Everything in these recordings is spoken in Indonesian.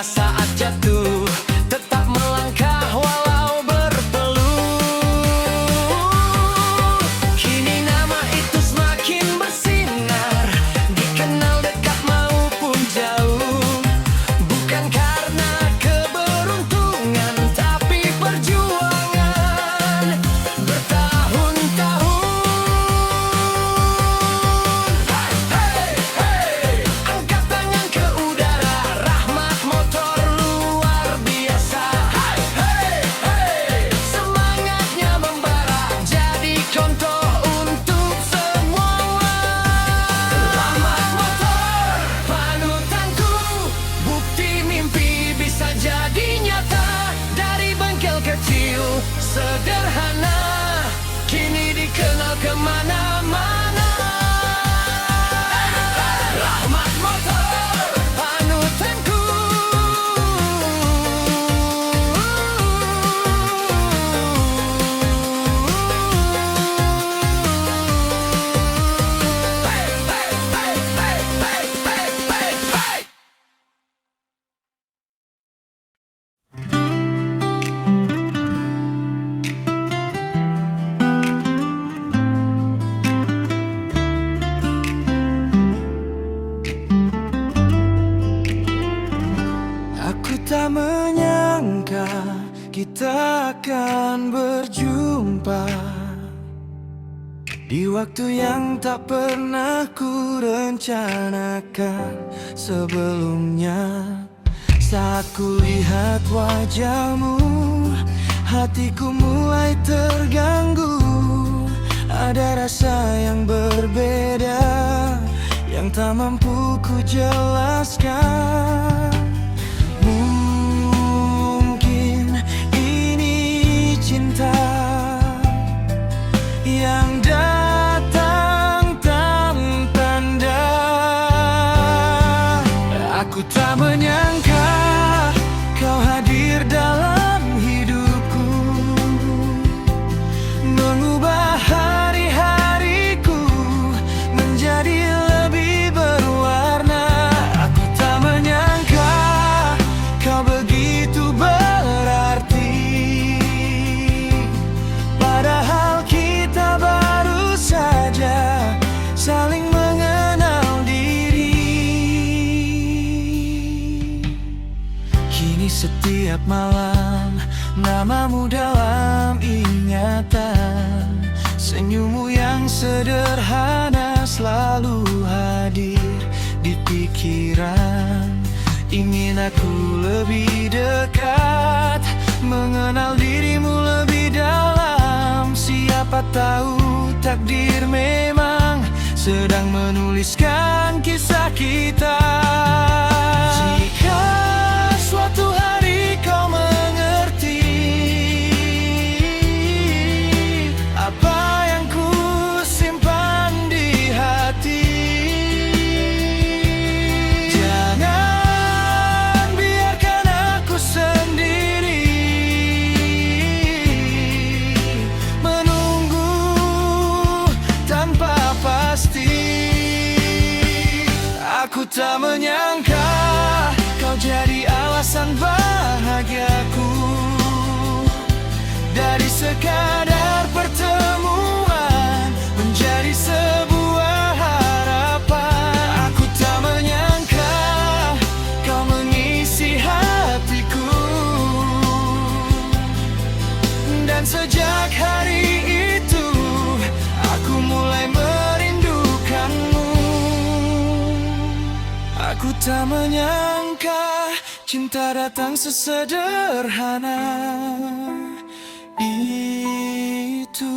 saat jatuh, tetap melangkah walau berpeluh. Kini nama itu semakin bersinar, dikenal dekat maupun jauh. Bukan karena keberuntungan, tapi perjuangan bertahun-tahun. Hey, hey, angkat tangan ke udara, Rahmat Motor luar biasa. Hey, hey, semangatnya membara, jadi contoh untuk semua. Rahmat Motor, panutanku, bukti mimpi bisa jadi nyata. Dari bengkel kecil sederhana, kini dikenal kemana-mana. Rahmat Motor, panutanku. Hey, hey, hey, hey, hey, hey, hey, hey. Aku tak menyangka kita akan berjumpa di waktu yang tak pernah ku rencanakan sebelumnya. Saat ku lihat wajahmu, hatiku mulai terganggu. Ada rasa yang berbeda yang tak mampu ku jelaskan. Mungkin ini cinta yang datang tanpa tanda. Aku tak menyangka kau hadir dalam hidupku, mengubah hari-hariku menjadi lebih berwarna. Aku tak menyangka kau begitu berarti, padahal kita baru saja saling mengenal diri. Kini setiap malam namamu dalam ingatan, senyummu yang sederhana selalu hadir di pikiran. Ingin aku lebih dekat, mengenal dirimu lebih dalam. Siapa tahu takdir memang sedang menuliskan kisah kita. Jika suatu hari kau mengerti apa yang ku simpan di hati, jangan biarkan aku sendiri menunggu tanpa pasti. Aku tak menyangka kau jadi alasan bahagiaku. Dari sekadar pertemuan menjadi sebuah harapan. Aku tak menyangka kau mengisi hatiku, dan sejak hari itu aku mulai merindukanmu. Aku tak menyangka cinta datang sesederhana itu.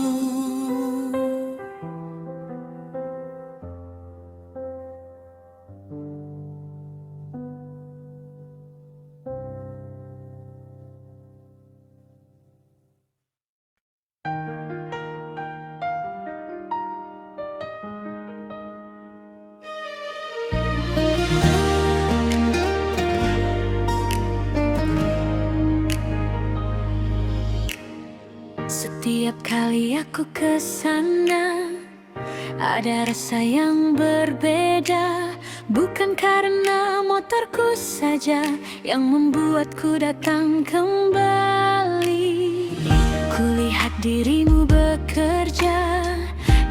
Setiap kali aku kesana, ada rasa yang berbeda. Bukan karena motorku saja yang membuatku datang kembali. Kulihat dirimu bekerja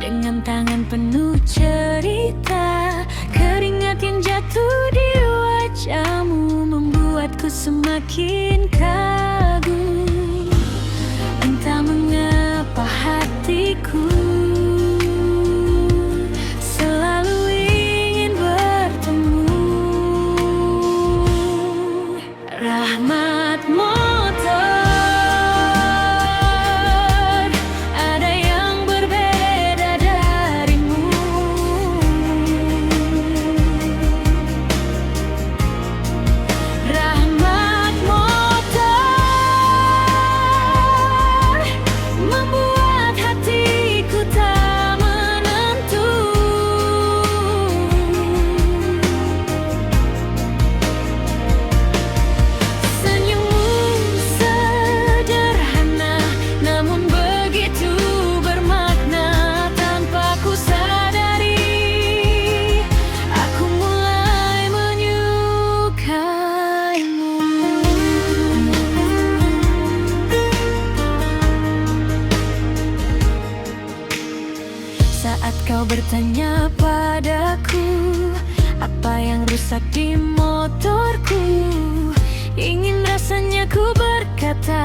dengan tangan penuh cerita. Keringat yang jatuh di wajahmu membuatku semakin kagum. Entah mengapa hatiku selalu ingin bertemu. Rahmat motor, ada yang berbeda darimu. Rahmat motor membuat hatiku tak menentu. Senyummu sederhana namun begitu bermakna. Tanpa ku sadari, aku mulai menyukaimu. Saat kau bertanya padaku apa yang rusak di motorku, ingin rasanya ku berkata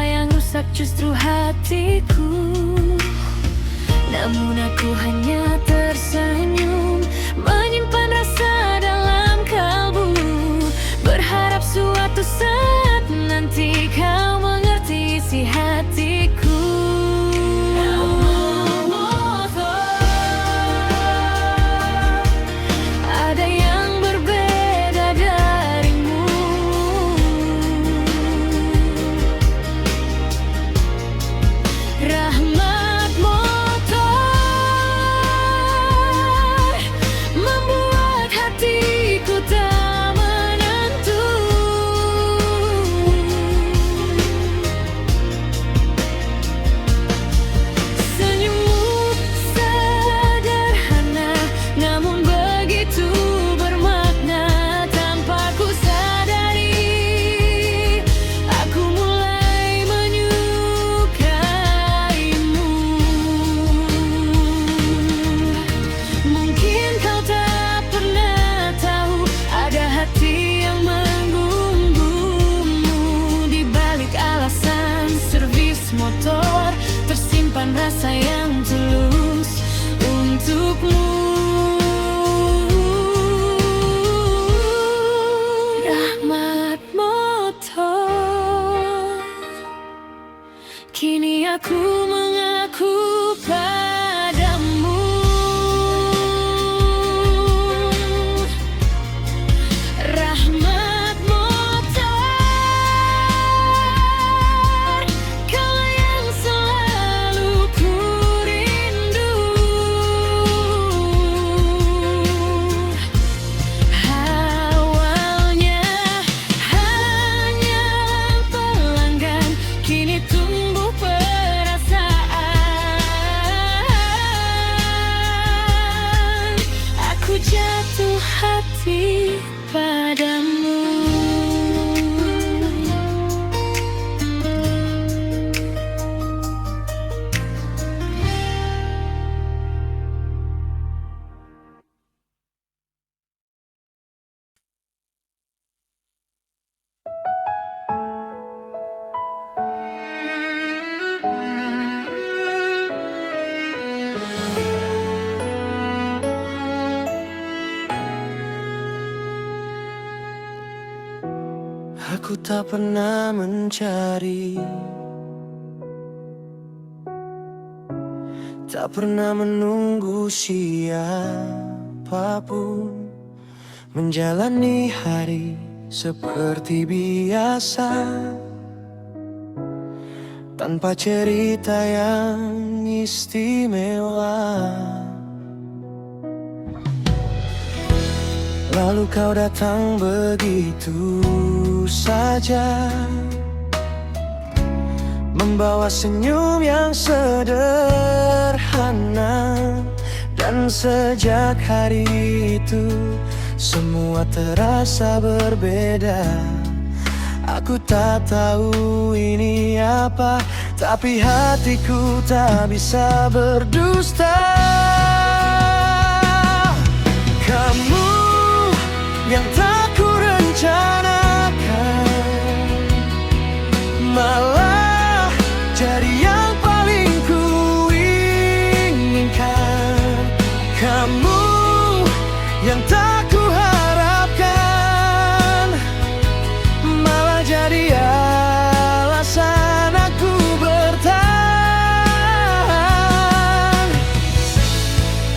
yang rusak justru hatiku. Namun aku hanya tersenyum, menyimpan rasa dalam kalbu, berharap suatu saat nanti kau mengerti isi hatiku. Ada yang berbeda darimu. Rahmat motor membuat hatiku tak menentu. Senyummu sederhana namun begitu bermakna. Tanpa ku sadari, aku mulai menyukaimu. Mungkin kau tak pernah tahu ada hati yang menggunggungmu. Di balik alasan servis motor tersimpan rasa yang tulus untukmu. Rahmat motor, kini aku mengaku padamu. Rahmat motor, kau yang selalu ku rindu. Awalnya hanya pelanggan, kini tumbuh perasaan. Aku jatuh hati padamu. Aku tak pernah mencari, tak pernah menunggu siapapun, menjalani hari seperti biasa, tanpa cerita yang istimewa. Lalu kau datang begitu saja, membawa senyum yang sederhana. Dan sejak hari itu semua terasa berbeda. Aku tak tahu ini apa, tapi hatiku tak bisa berdusta. Kamu yang tak kurencanakan, malah jadi yang paling ku inginkan. Kamu yang tak kuharapkan, malah jadi alasan aku bertahan.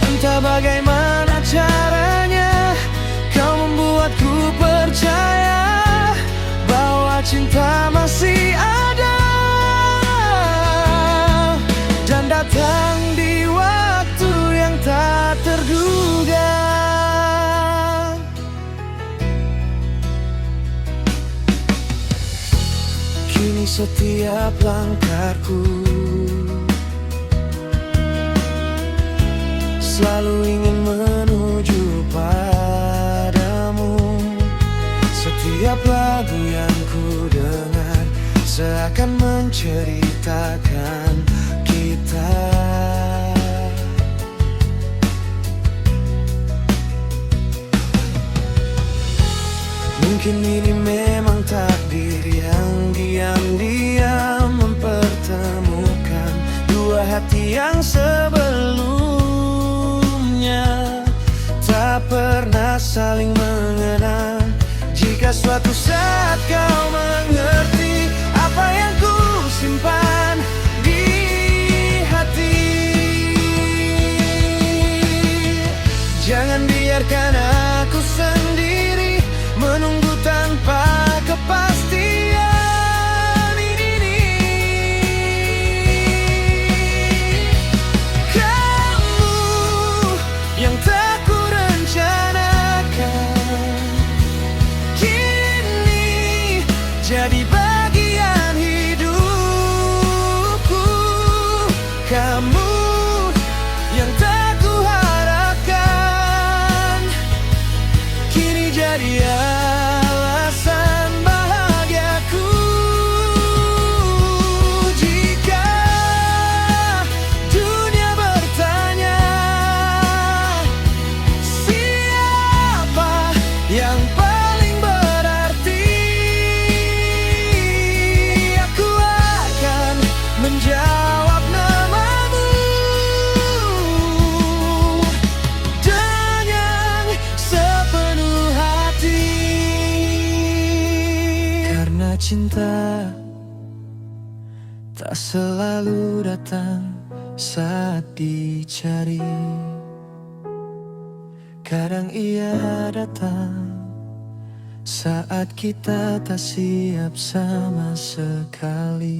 Entah bagaimana caranya kau membuatku percaya bahwa cinta masih ada dan datang di waktu yang tak terduga. Kini setiap langkahku selalu ingin menuju padamu. Setiap lagu yang ku dengar seakan menceritakan kita. Mungkin ini memang takdir yang diam-diam mempertemukan dua hati yang sebelumnya tak pernah saling mengenal. Jika suatu saat kau mengerti apa yang ku simpan di hati, jangan biarkan aku sendiri menunggu tanpa kepastian ini. Kamu yang tak kurencanakan, kini jadi bagian hidupku. Kamu yang tak kuharapkan, kini jadi alasan bahagiaku. Jika dunia bertanya siapa yang paling berarti, aku akan menjawab namamu dengan sepenuh hati. Karena cinta tak selalu datang saat dicari, kadang ia datang saat kita tak siap sama sekali.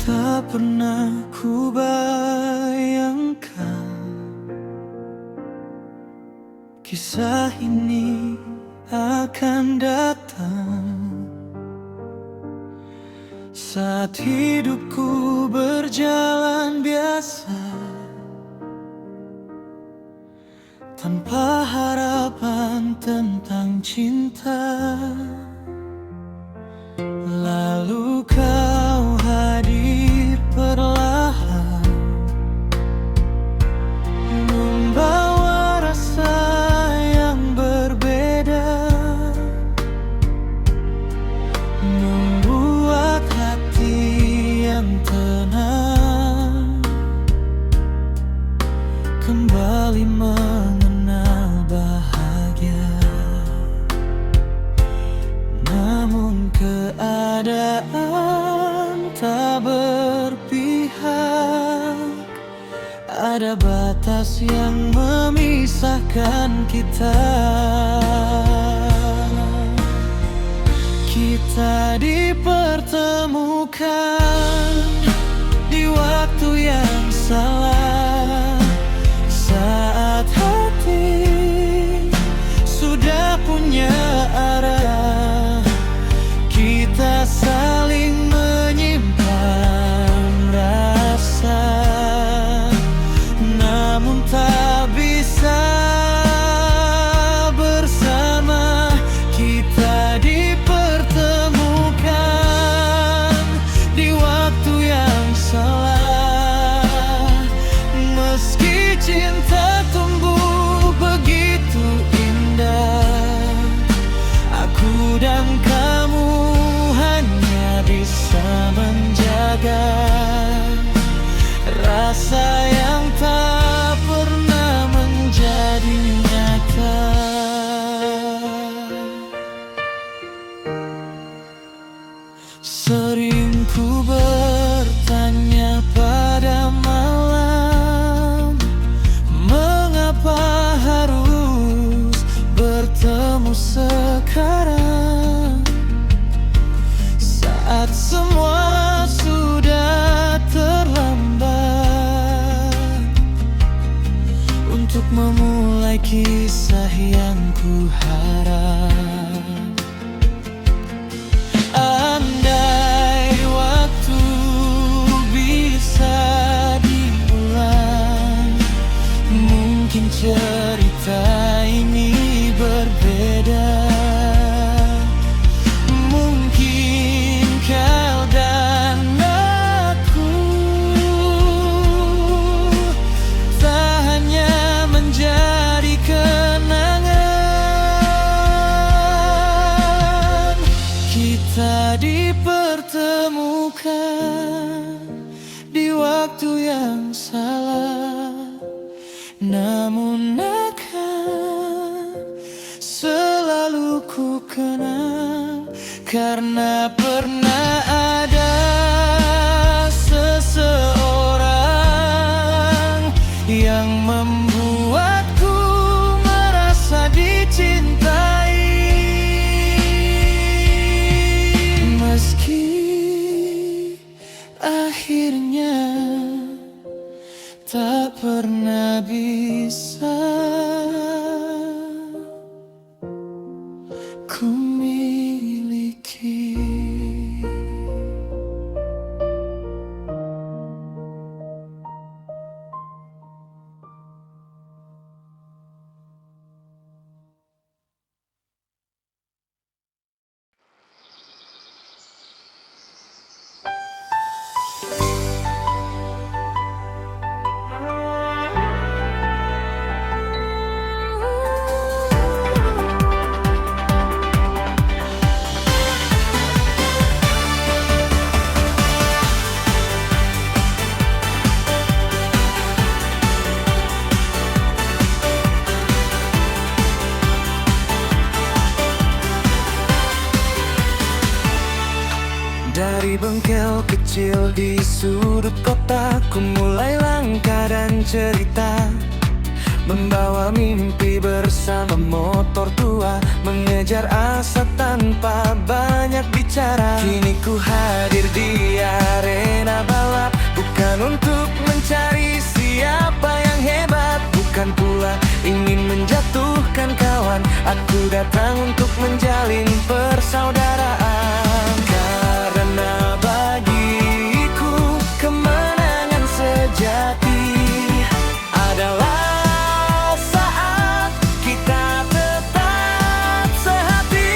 Tak pernah ku bayangkan kisah ini akan datang saat hidupku berjalan biasa tanpa harapan tentang cinta. Lalu kau hadir perlahan, membawa rasa yang berbeda, membuat hati yang tenang kembali mengenal bahagia. Namun keadaan tak berpihak, ada batas yang memisahkan kita. Kita dipertemukan salah. Saat hati sudah punya arah, kita saling menyimpan rasa, namun tak bisa bersama. Kita dipertemukan di waktu yang salah. Meski cinta tumbuh begitu indah, aku dan kamu hanya bisa menjaga rasa yang tak pernah menjadi nyata. Sering ku bertanya pada malam, mengapa harus bertemu sekarang, saat semua sudah terlambat untuk memulai kisah yang ku harap. Andai waktu bisa diulang, mungkin cerita ini berbeda. Mungkin kau dan aku tak hanya menjadi kenangan. Kita dipertemukan di waktu yang salah, namun akan selalu ku kenang, karena pernah ada seseorang yang membuatku merasa dicintai. Meski akhirnya tak pernah bisa ku miliki. Dari bengkel kecil di sudut kota, ku mulai langkah dan cerita, membawa mimpi bersama motor tua, mengejar asa tanpa banyak bicara. Kini ku hadir di arena balap, bukan untuk mencari siapa yang hebat, bukan pula ingin menjatuhkan kawan. Aku datang untuk menjalin persaudaraan. Karena bagiku kemenangan sejati adalah saat kita tetap sehati.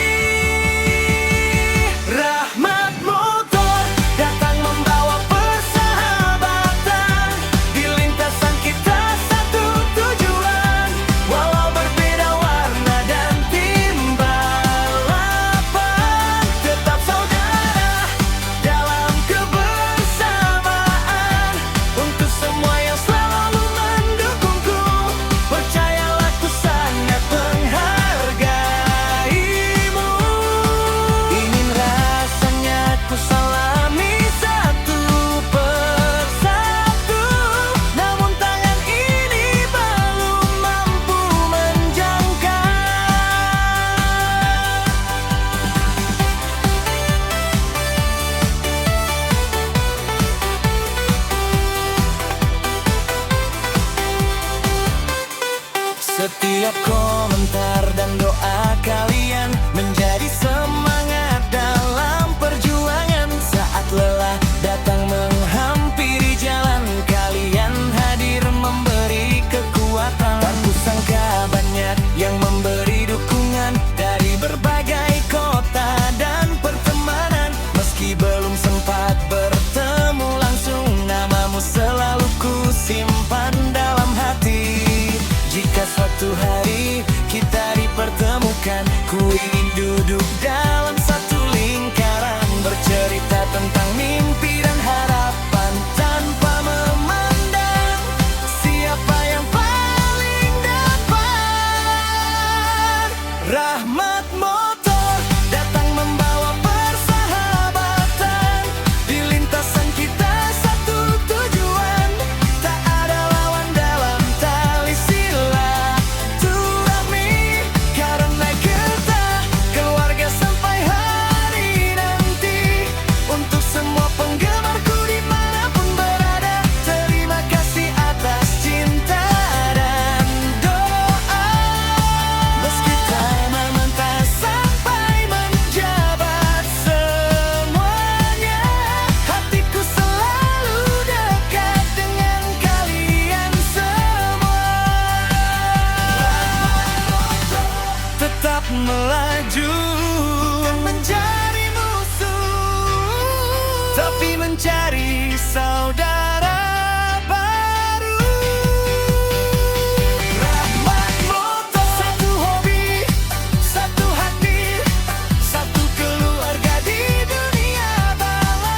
Rahmat Motor datang membawa persahabatan, di lintasan kita satu tujuan. Walau berbeda warna dan tim balapan, tetap saudara. Setiap komentar dan doa kalian menjadi semangat dalam perjuangan. Saat lelah datang menghampiri jalan, kalian hadir memberi kekuatan. Tak kusangka banyak yang memberi dukungan dari berbagai kota dan pertemanan. Meski belum sempat bertemu langsung, namamu selalu ku simpan dalam hati. Jika suatu hari kita dipertemukan, ku ingin duduk dalam satu lingkaran, bercerita tentang mimpi dan harapan tanpa memandang siapa yang paling depan. Rahmat Motor datang membawa persahabatan. Di lintasan kita satu tujuan, tak ada lawan dalam tali silaturahmi. Karena kita keluarga sampai hari nanti. Untuk semua penggemarku dimanapun berada, terima kasih atas cinta dan doa. Meski tak mementas sampai menjabat semuanya, hatiku selalu dekat dengan kalian semua. Tetap melaju, bukan mencari musuh, tapi mencari saudara baru. Rahmat Motor, satu hobi, satu hati, satu keluarga di dunia balap.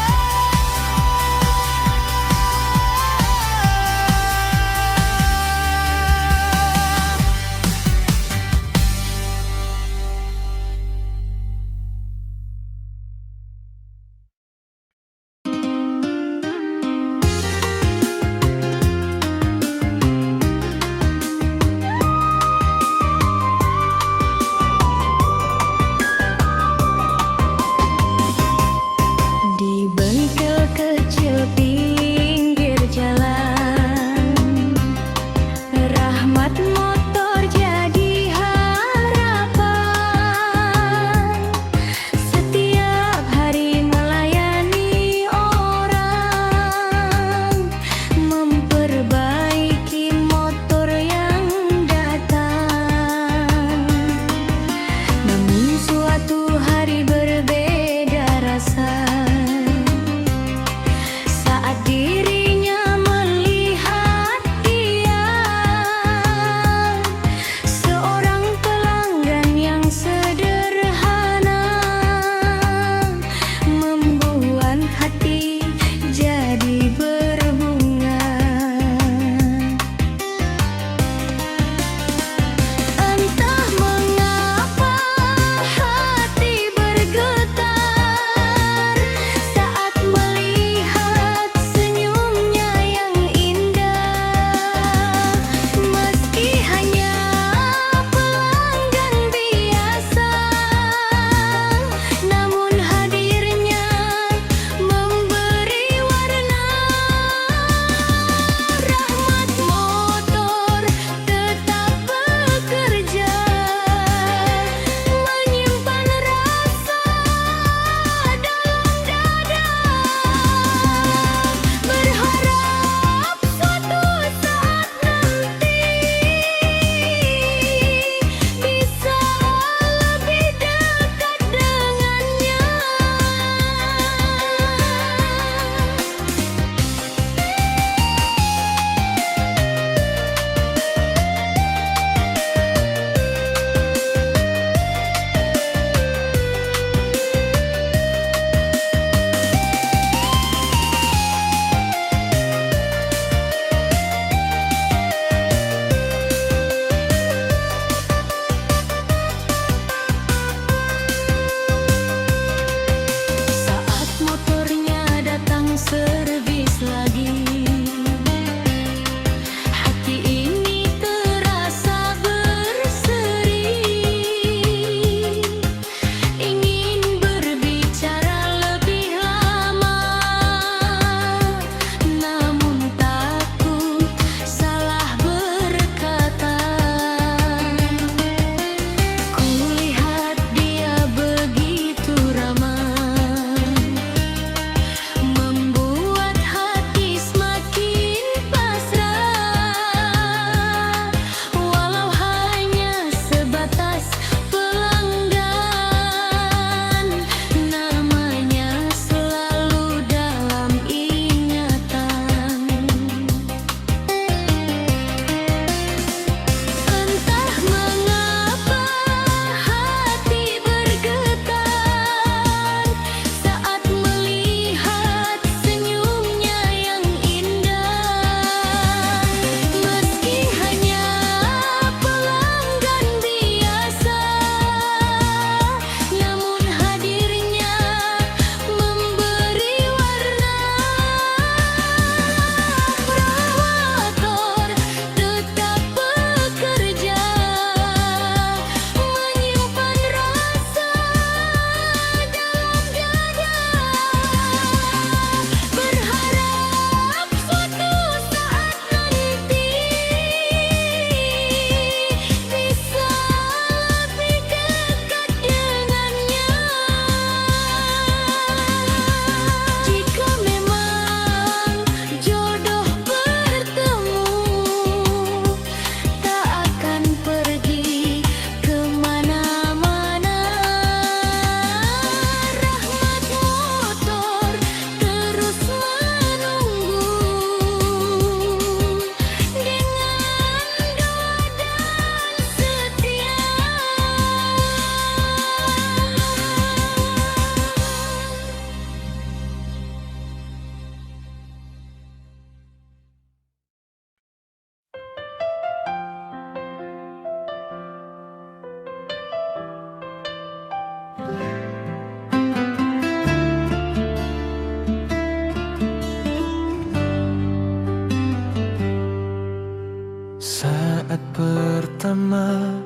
pertama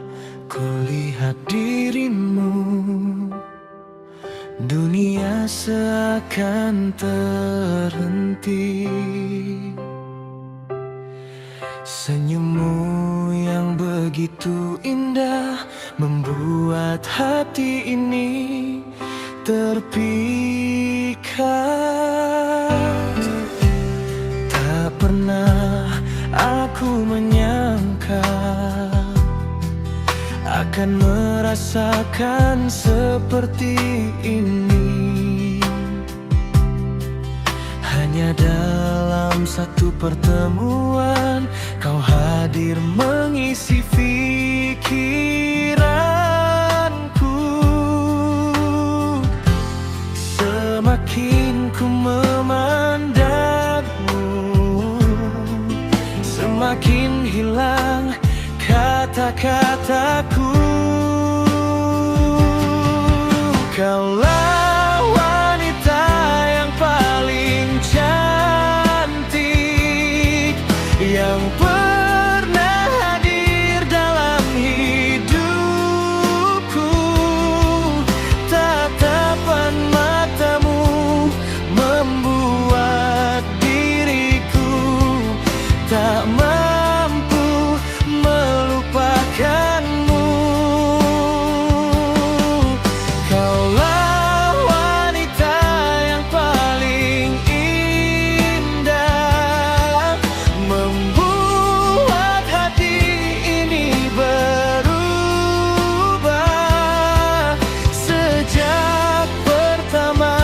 kulihat dirimu, dunia seakan terhenti. Senyummu yang begitu indah membuat hati ini terpikat. Tak pernah aku menyangka akan merasakan seperti ini. Hanya dalam satu pertemuan kau hadir mengisi pikiranku. Semakin ku memandangmu, semakin hilang kata-kataku. Kaulah wanita yang paling cantik yang pernah hadir dalam hidupku. Tatapan matamu membuat diriku tak mampu melupakanmu. Kaulah wanita yang paling indah, membuat hati ini berubah. Sejak pertama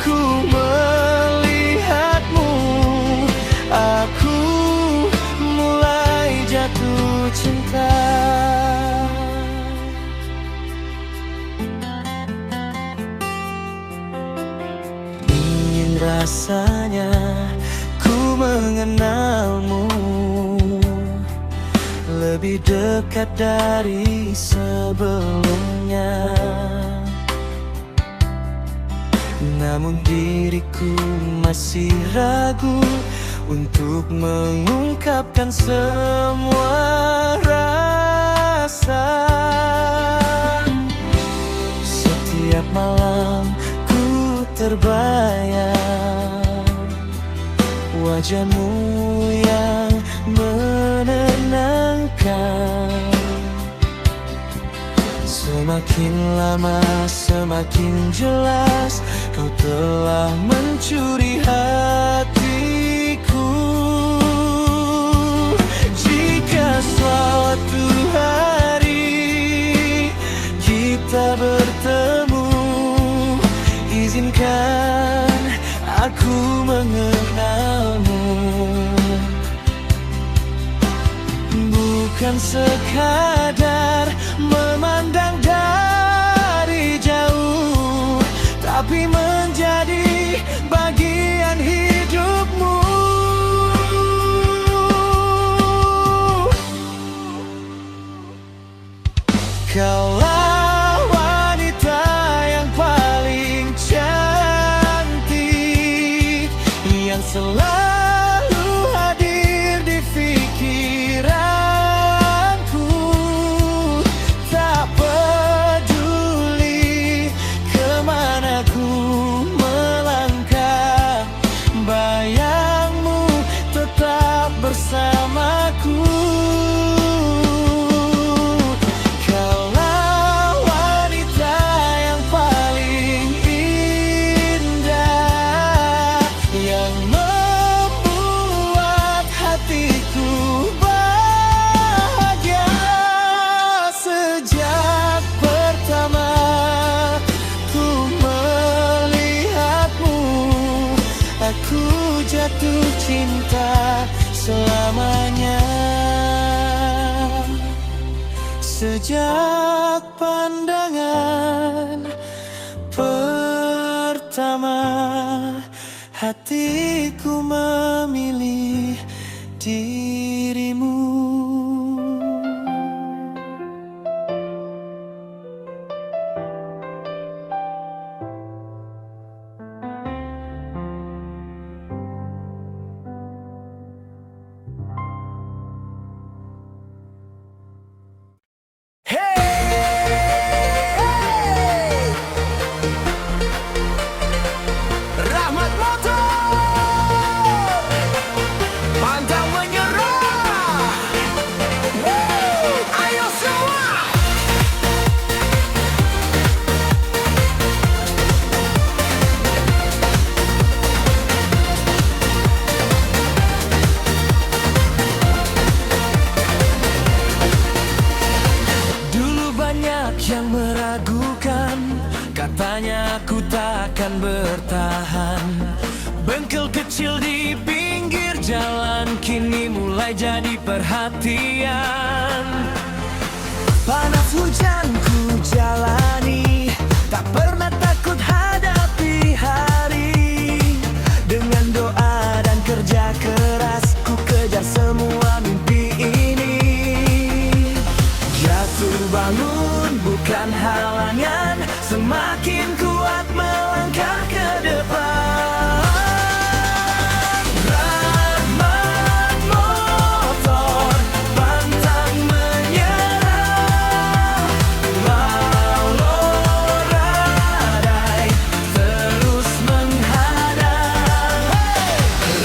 ku melihatmu, aku mulai jatuh cinta. Ingin rasanya ku mengenalmu lebih dekat dari sebelumnya. Namun diriku masih ragu untuk mengungkapkan semua rasa. Setiap malam ku terbayang wajahmu yang menenangkan. Semakin lama semakin jelas kau telah mencuri hatiku. Jika suatu hari kita bertemu, izinkan aku mengenalmu. Bukan sekadar memandang dari jauh, tapi menjadi bagian hidupmu. Kaulah wanita yang paling cantik yang selalu hadir di pikiranku. Tak peduli kemana ku melangkah, bayangmu tetap bersamaku. Kaulah wanita yang paling indah yang membuat hatiku bahagia. Sejak pertama ku melihatmu, aku jatuh cinta selamanya. Sejak pandangan pertama, hatiku memilih dirimu. mulai jadi perhatian. Panas hujan ku jalani, tak pernah takut hadapi hari. Dengan doa dan kerja keras ku kejar semua mimpi ini. Jatuh bangun bukan halangan, semakin kuat melangkah ke depan. Rahmat motor, pantang menyerah. Walau badai terus menghadang.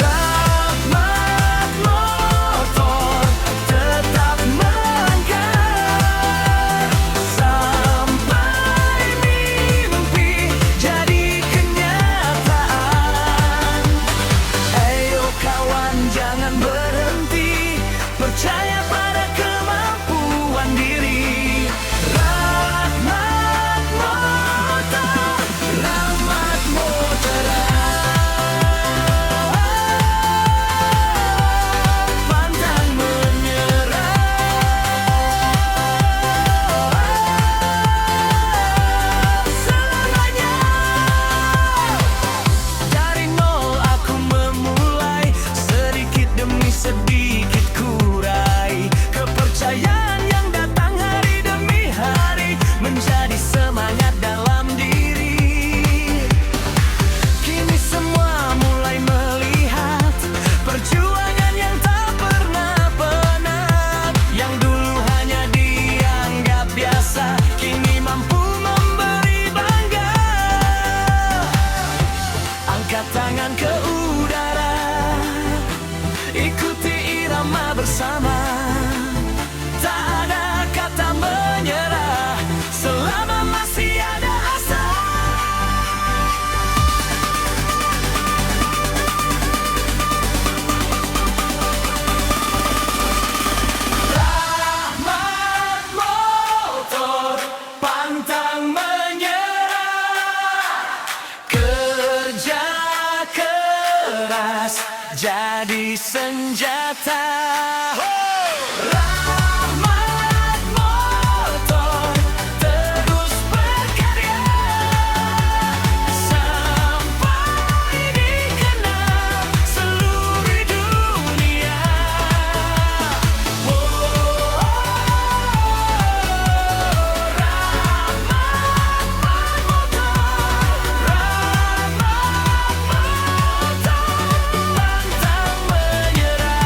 Rahmat motor, tetap melangkah sampai mimpi jadi kenyataan. Ayo kawan, jangan berhenti, percaya pada kemampuan diri. Rahmat motor, rahmat motor, pantang menyerah. Selamanya dari nol aku memulai, sedikit demi sedikit kurai. Kepercayaan yang datang hari demi hari menjadi semangat dalam diri. Kini semua mulai melihat perjuangan yang tak pernah penat. Yang dulu hanya dianggap biasa, kini mampu memberi bangga. Angkat tangan ke udara, ikuti irama bersama. Tak ada kata menyerah selama masih ada asa. Rahmat motor, pantang menyerah. Kerja keras jadi senjata. Rahmat motor, terus berkarya sampai dikenal seluruh dunia. Rahmat motor, rahmat motor, pantang menyerah.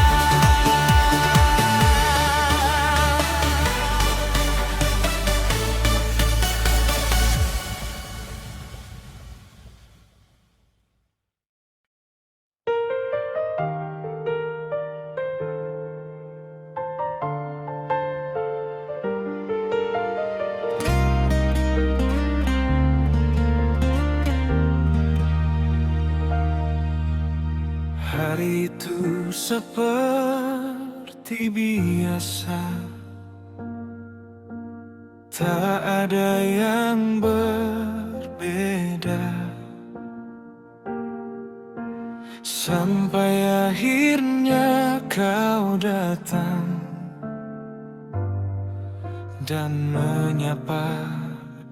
Hari itu seperti biasa, tak ada yang berbeda. Sampai akhirnya kau datang dan menyapa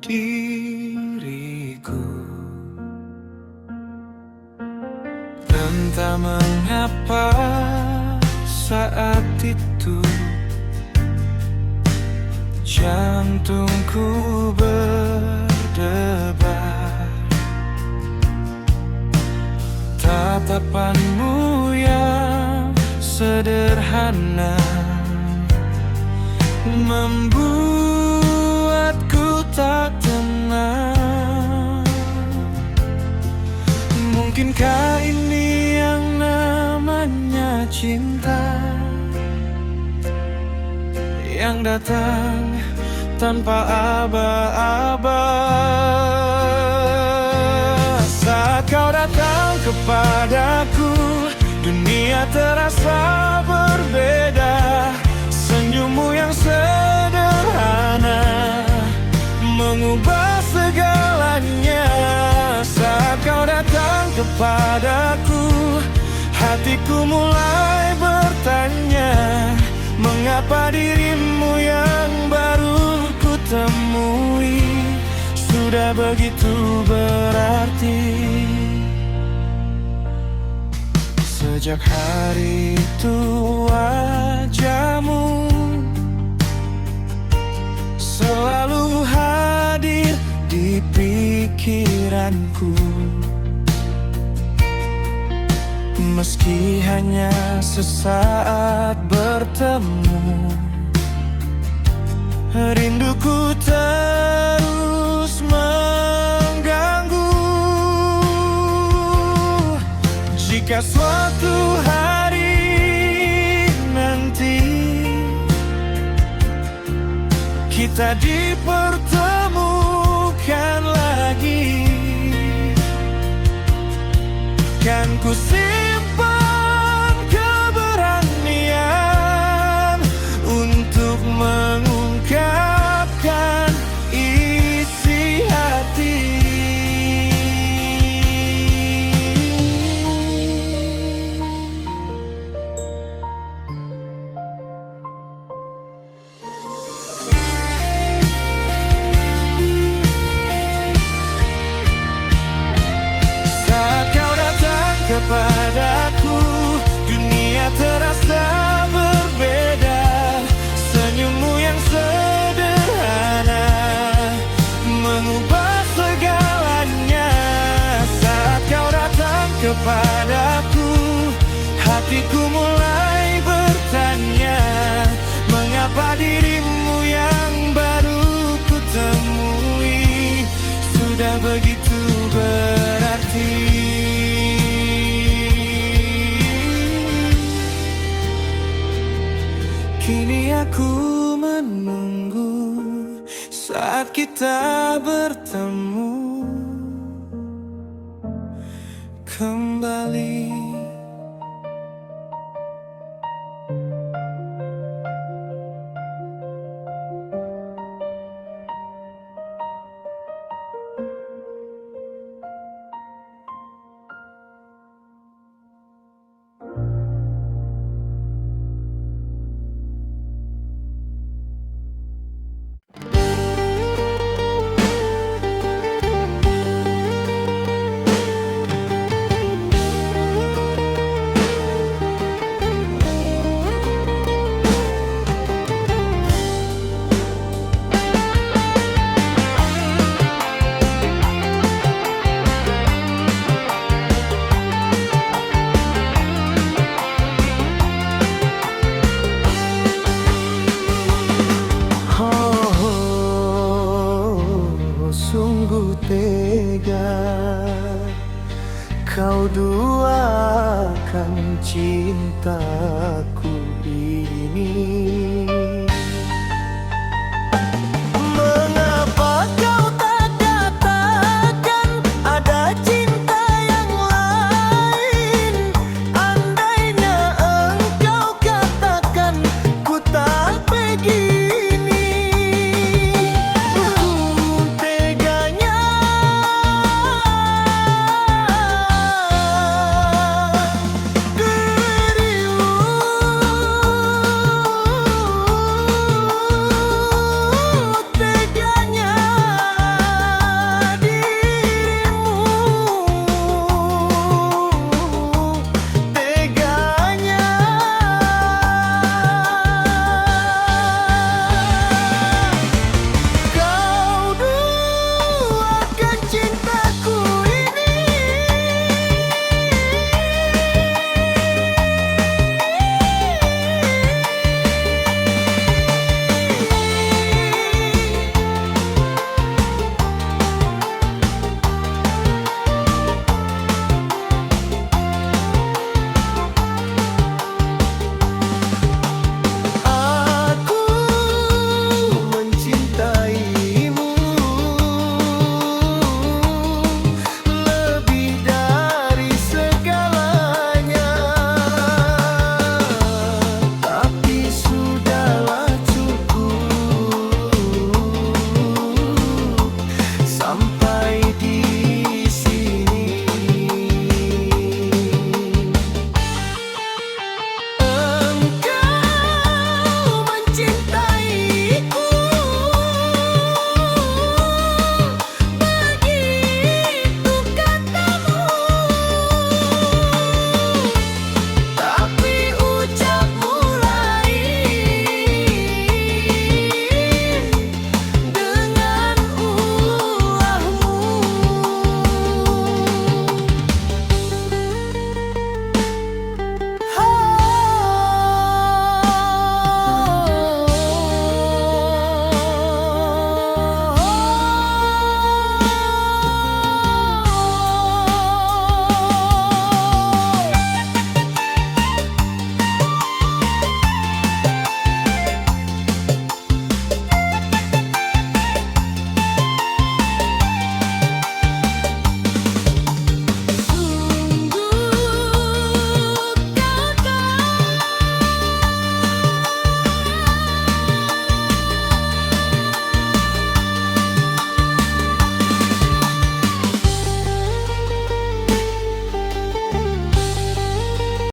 diriku. Entah mengapa saat itu jantungku berdebar. Tatapanmu yang sederhana membuatku tak tenang. Mungkinkah ini yang namanya cinta, yang datang tanpa aba-aba? Saat kau datang kepadaku, dunia terasa berbeda. Senyummu yang sederhana mengubah segalanya. Saat kau datang kepadaku, hatiku mulai bertanya, Mengapa dirimu yang baru ku temui sudah begitu berarti. Sejak hari itu wajahmu selalu hadir di pikiranku. Meski hanya sesaat bertemu, rinduku terus mengganggu. Jika suatu hari nanti kita dipertemukan lagi, kan ku simpan keberanian untuk mengungkapkan isi hati. Saat kau datang kepadaku, dunia terasa berbeda. Senyummu yang sederhana mengubah segalanya. Saat kau datang kepadaku, hatiku mulai bertanya, mengapa dirimu yang baru ku temui sudah begitu berarti. Kini aku menunggu saat kita bertemu kembali. Sungguh tega kau duakan cinta